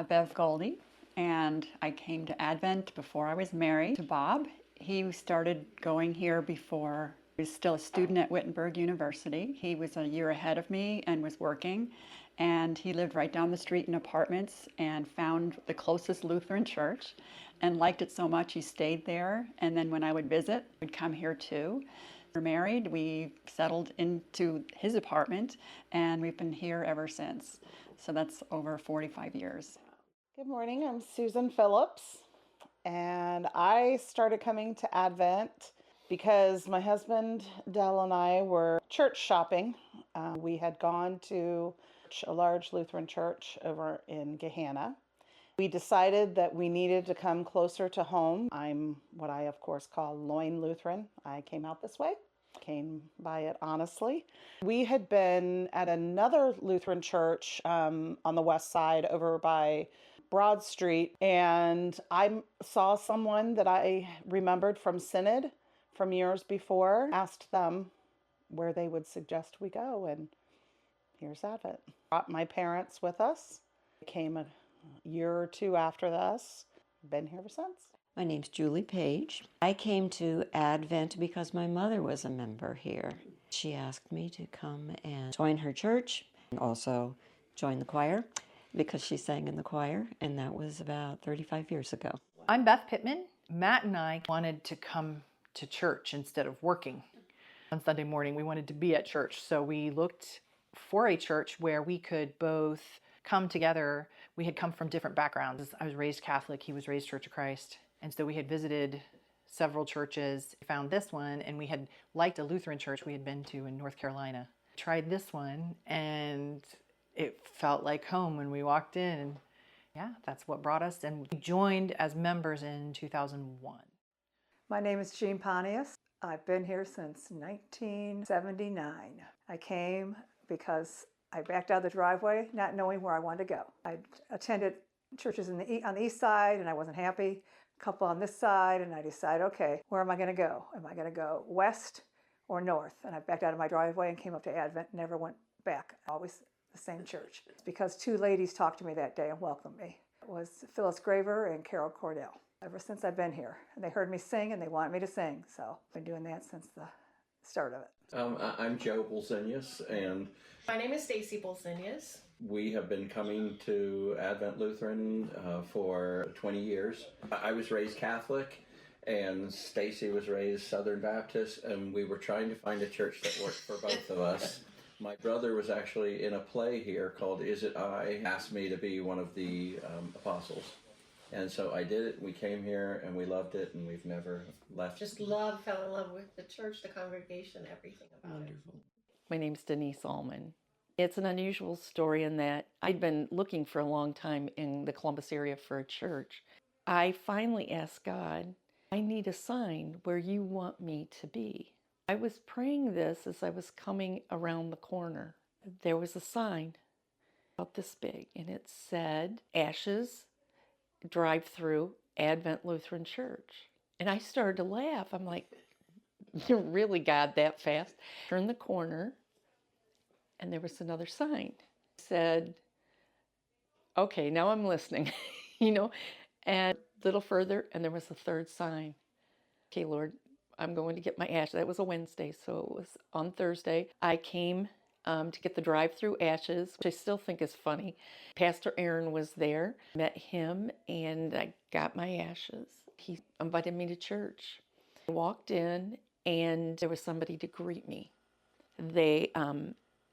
Bev Goldie, and I came to Advent before I was married to Bob. He started going here before he was still a student at Wittenberg University. He was a year ahead of me and was working, and he lived right down the street in apartments and found the closest Lutheran church and liked it so much he stayed there. And then when I would visit, we'd come here too. We're married, we settled into his apartment, and we've been here ever since. So that's over 45 years. Good morning, I'm Susan Phillips, and I started coming to Advent because my husband Dell and I were church shopping. We had gone to a large Lutheran church over in Gahanna. We decided that we needed to come closer to home. I'm what I of course call loin Lutheran. I came out this way, came by it honestly. We had been at another Lutheran church on the west side over by Broad Street, and I saw someone that I remembered from Synod from years before, asked them where they would suggest we go, and here's Advent. Brought my parents with us. Came a year or two after us. Been here ever since. My name's Julie Page. I came to Advent because my mother was a member here. She asked me to come and join her church and also join the choir because she sang in the choir, and that was about 35 years ago. I'm Beth Pittman. Matt and I wanted to come to church instead of working. On Sunday morning, we wanted to be at church, so we looked for a church where we could both come together. We had come from different backgrounds. I was raised Catholic, he was raised Church of Christ, and so we had visited several churches, found this one, and we had liked a Lutheran church we had been to in North Carolina. Tried this one, and it felt like home when we walked in, and yeah, that's what brought us, and we joined as members in 2001. My name is Jean Pontius. I've been here since 1979. I came because I backed out of the driveway not knowing where I wanted to go. I attended churches on the east side and I wasn't happy. A couple on this side, and I decided, okay, where am I going to go? Am I going to go west or north? And I backed out of my driveway and came up to Advent, never went back. Always the same church. It's because two ladies talked to me that day and welcomed me. It was Phyllis Graver and Carol Cordell. Ever since I've been here, and they heard me sing and they wanted me to sing, so I've been doing that since the start of it. I'm Joe Bolsinius, and my name is Stacy Bolsinius. We have been coming to Advent Lutheran for 20 years. I was raised Catholic, and Stacy was raised Southern Baptist, and we were trying to find a church that worked for both of us. My brother was actually in a play here called Is It I? Asked me to be one of the apostles. And so I did it. We came here and we loved it, and we've never left. Fell in love with the church, the congregation, everything about it. My name's Denise Allman. It's an unusual story in that I'd been looking for a long time in the Columbus area for a church. I finally asked God, I need a sign where you want me to be. I was praying this as I was coming around the corner. There was a sign about this big, and it said, Ashes, drive-through, Advent Lutheran Church. And I started to laugh. I'm like, you really got that fast? Turned the corner, and there was another sign. It said, okay, now I'm listening, and a little further, and there was a third sign. Okay, Lord, I'm going to get my ashes. That was a Wednesday, so it was on Thursday. I came to get the drive-through ashes, which I still think is funny. Pastor Aaron was there, met him, and I got my ashes. He invited me to church. I walked in, and there was somebody to greet me.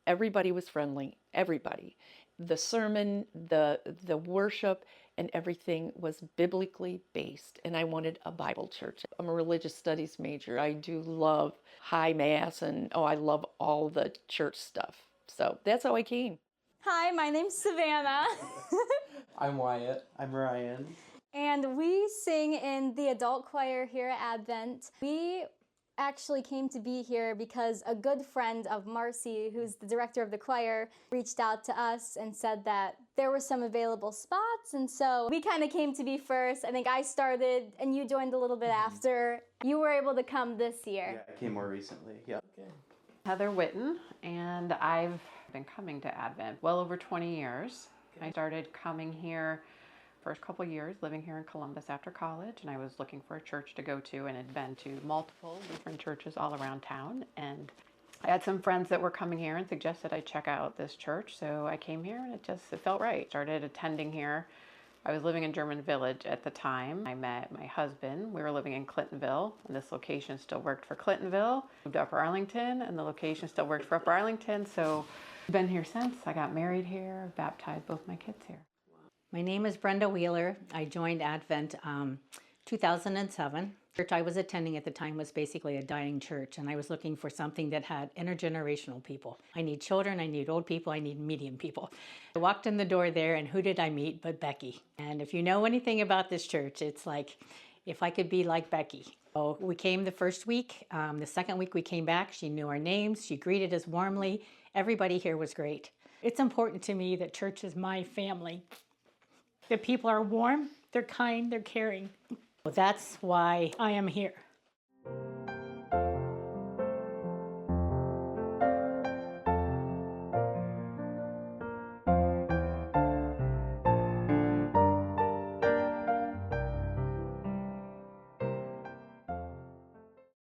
Everybody was friendly, everybody. The sermon, the worship, and everything was biblically based, and I wanted a Bible church. I'm a religious studies major. I do love high mass, and I love all the church stuff. So that's how I came. Hi, my name's Savannah. I'm Wyatt. I'm Ryan. And we sing in the adult choir here at Advent. We actually came to be here because a good friend of Marcy, who's the director of the choir, reached out to us and said that there were some available spots, and so we kind of came to be first. I think I started and you joined a little bit after. You were able to come this year. Yeah, I came more recently. Yeah. Okay. Heather Witten, and I've been coming to Advent well over 20 years. I started coming here first couple years living here in Columbus after college, and I was looking for a church to go to and had been to multiple Lutheran churches all around town. And I had some friends that were coming here and suggested I check out this church, so I came here and it felt right. Started attending here. I was living in German Village at the time. I met my husband. We were living in Clintonville, and this location still worked for Clintonville. Moved to Upper Arlington, and the location still worked for Upper Arlington. So I've been here since. I got married here, baptized both my kids here. My name is Brenda Wheeler. I joined Advent 2007. The church I was attending at the time was basically a dying church, and I was looking for something that had intergenerational people. I need children, I need old people, I need medium people. I walked in the door there, and who did I meet but Becky? And if you know anything about this church, it's like, if I could be like Becky. So we came the first week. The second week we came back, she knew our names, she greeted us warmly. Everybody here was great. It's important to me that church is my family. The people are warm, they're kind, they're caring. That's why I am here.